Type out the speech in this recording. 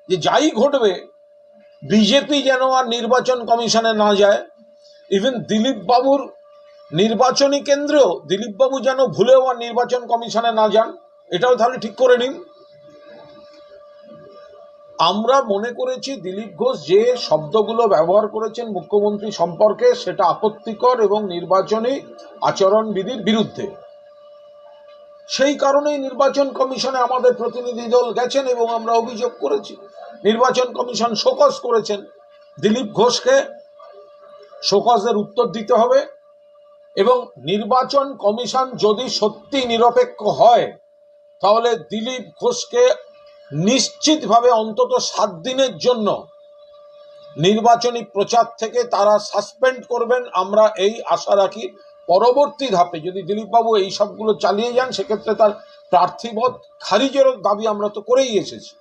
যে যাই ঘটবে বিজেপি যেন আর নির্বাচন কমিশনে না যায়, ইভেন দিলীপ বাবুর নির্বাচনী কেন্দ্রেও দিলীপ বাবু যেন ভুলেও আর নির্বাচন কমিশনে না যান, এটাও তাহলে ঠিক করে নিন। আমরা মনে করেছি দিলীপ ঘোষ যে শব্দগুলো ব্যবহার করেছেন মুখ্যমন্ত্রী সম্পর্কে সেটা আপত্তিকর এবং নির্বাচনী আচরণবিধির বিরুদ্ধে। সেই কারণেই নির্বাচন কমিশনে আমাদের প্রতিনিধি দল গেছেন এবং আমরা অভিযোগ করেছি। নির্বাচন কমিশন শোকজ করেছেন। দিলীপ ঘোষকে শোকজের উত্তর দিতে হবে এবং নির্বাচন কমিশন যদি সত্যি নিরপেক্ষ হয় তাহলে দিলীপ ঘোষকে নিশ্চিতভাবে অন্তত 7 দিনের জন্য নির্বাচনী প্রচার থেকে তারা সাসপেন্ড করবেন। আমরা এই আশা রাখি পরবর্তী ধাপে যদি দিলীপবাবু এই সবগুলো চালিয়ে যান সেক্ষেত্রে তার প্রার্থীপদ খারিজের দাবি আমরা তো করেই এসেছি।